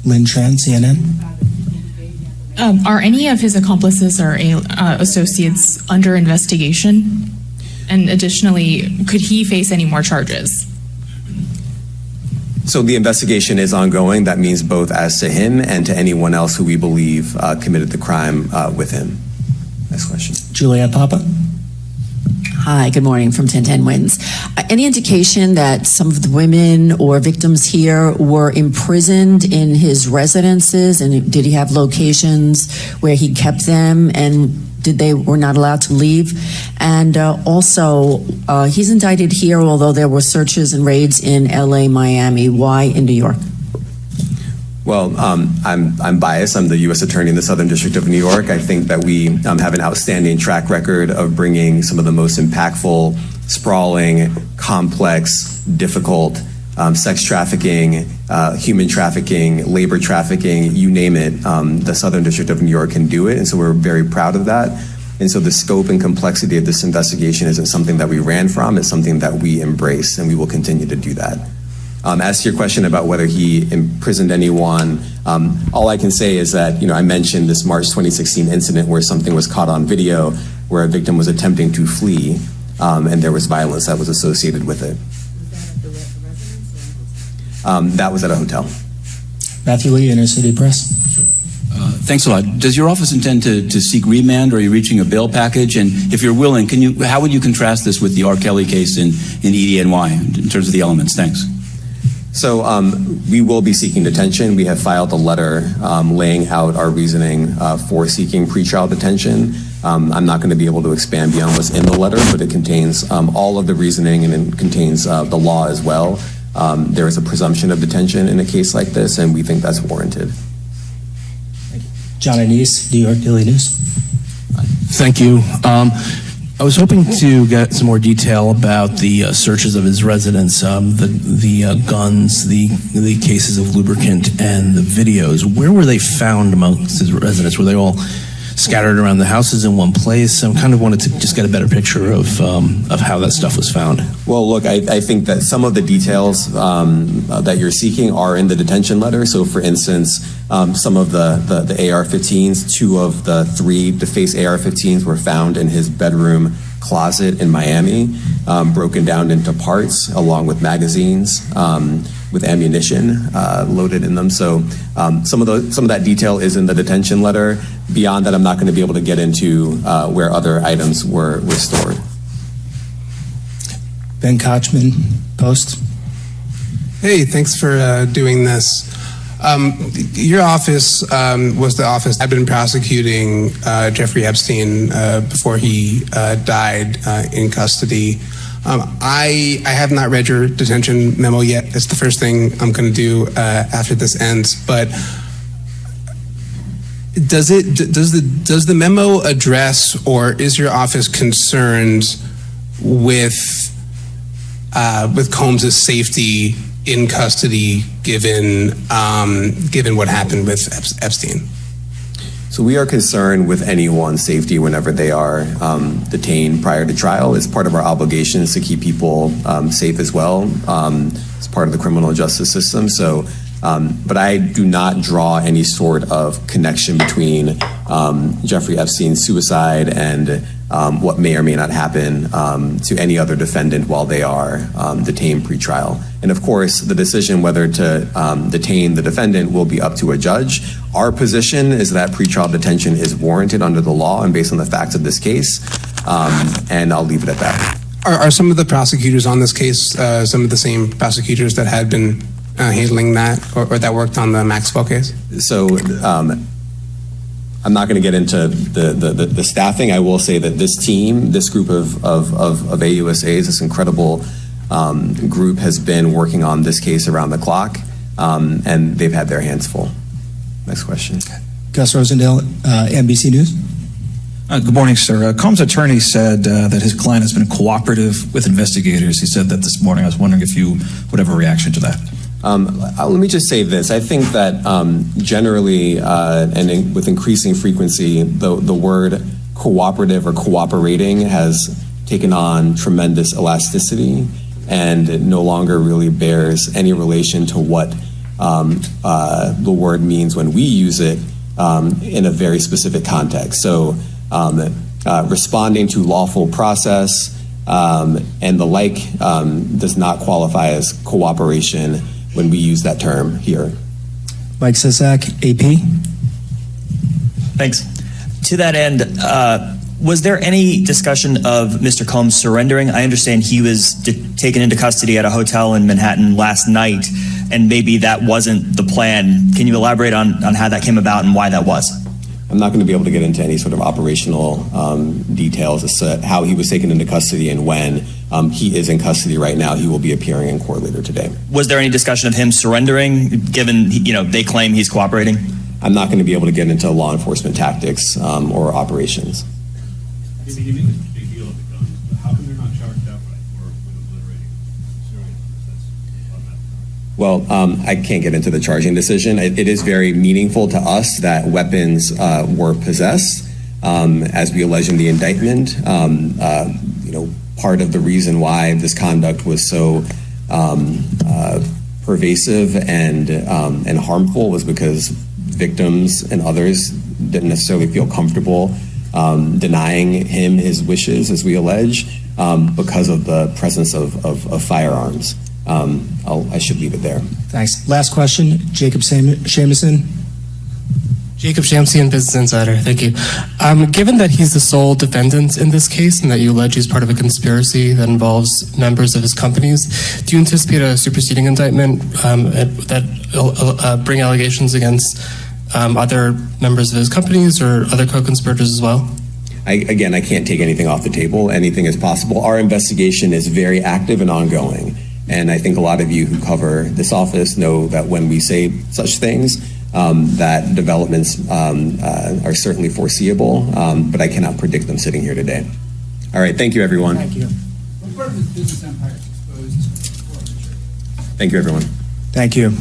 Lynn Tran, CNN. Are any of his accomplices or associates under investigation? And additionally, could he face any more charges? So the investigation is ongoing. That means both as to him and to anyone else who we believe committed the crime with him. Next question. Juliette Papa. Hi, good morning from 1010 Wins. Any indication that some of the women or victims here were imprisoned in his residences, and did he have locations where he kept them, and they were not allowed to leave? And also, he's indicted here, although there were searches and raids in LA, Miami. Why in New York? Well, I'm biased. I'm the U.S. Attorney in the Southern District of New York. I think that we have an outstanding track record of bringing some of the most impactful, sprawling, complex, difficult sex trafficking, human trafficking, labor trafficking, you name it. The Southern District of New York can do it, and so we're very proud of that. And so the scope and complexity of this investigation isn't something that we ran from. It's something that we embrace, and we will continue to do that. As to your question about whether he imprisoned anyone, all I can say is that, I mentioned this March 2016 incident where something was caught on video where a victim was attempting to flee, and there was violence that was associated with it. That was at a hotel. Matthew Lee, Inner City Press. Thanks a lot. Does your office intend to seek remand, or are you reaching a bail package? And if you're willing, how would you contrast this with the R. Kelly case in EDNY in terms of the elements? Thanks. So we will be seeking detention. We have filed a letter laying out our reasoning for seeking pretrial detention. I'm not going to be able to expand beyond what's in the letter, but it contains all of the reasoning, and it contains the law as well. There is a presumption of detention in a case like this, and we think that's warranted. John Anise, New York Daily News. Thank you. I was hoping to get some more detail about the searches of his residence, the guns, the cases of lubricant, and the videos. Where were they found amongst his residents? Were they all scattered around the houses in one place? I kind of wanted to just get a better picture of how that stuff was found. Well, look, I think that some of the details that you're seeking are in the detention letter. So, for instance, some of the AR-15s, 2 of the 3 defaced AR-15s were found in his bedroom closet in Miami, broken down into parts along with magazines with ammunition loaded in them. So some of that detail is in the detention letter. Beyond that, I'm not going to be able to get into where other items were stored. Ben Kochman, Post. Hey, thanks for doing this. Your office was the office I've been prosecuting Jeffrey Epstein before he died in custody. I have not read your detention memo yet. It's the first thing I'm going to do after this ends. But does the memo address, or is your office concerned with Combs' safety in custody, given what happened with Epstein? So we are concerned with anyone's safety whenever they are detained prior to trial. It's part of our obligations to keep people safe as well. It's part of the criminal justice system. So, but I do not draw any sort of connection between Jeffrey Epstein's suicide and what may or may not happen to any other defendant while they are detained pre-trial. And of course, the decision whether to detain the defendant will be up to a judge. Our position is that pre-trial detention is warranted under the law and based on the facts of this case, and I'll leave it at that. Are some of the prosecutors on this case some of the same prosecutors that had been handling that, or that worked on the Maxwell case? So I'm not going to get into the staffing. I will say that this team, this group of AUSAs, this incredible group has been working on this case around the clock, and they've had their hands full. Next question. Gus Rosendale, NBC News. Good morning, sir. Combs' attorney said that his client has been cooperative with investigators. He said that this morning. I was wondering if you would have a reaction to that. Let me just say this. I think that generally and with increasing frequency, the word cooperative or cooperating has taken on tremendous elasticity and it no longer really bears any relation to what the word means when we use it in a very specific context. So responding to lawful process and the like does not qualify as cooperation when we use that term here. Mike Sisak, AP. Thanks. To that end, was there any discussion of Mr. Combs surrendering? I understand he was taken into custody at a hotel in Manhattan last night, and maybe that wasn't the plan. Can you elaborate on how that came about and why that was? I'm not going to be able to get into any sort of operational details as to how he was taken into custody and when. He is in custody right now. He will be appearing in court later today. Was there any discussion of him surrendering, given they claim he's cooperating? I'm not going to be able to get into law enforcement tactics or operations. You make a big deal of the guns, but how come they're not charged outright or with obliterating civilians? Well, I can't get into the charging decision. It is very meaningful to us that weapons were possessed, as we allege in the indictment. Part of the reason why this conduct was so pervasive and harmful was because victims and others didn't necessarily feel comfortable denying him his wishes, as we allege, because of the presence of firearms. I should leave it there. Thanks. Last question, Jacob Shamison. Jacob Shamsian, Business Insider. Thank you. Given that he's the sole defendant in this case and that you allege he's part of a conspiracy that involves members of his companies, do you anticipate a superseding indictment that bring allegations against other members of his companies or other co-conspirators as well? I can't take anything off the table. Anything is possible. Our investigation is very active and ongoing. And I think a lot of you who cover this office know that when we say such things, that developments are certainly foreseeable, but I cannot predict them sitting here today. All right, thank you, everyone. Thank you. What part of his business empire is exposed to the church? Thank you, everyone. Thank you.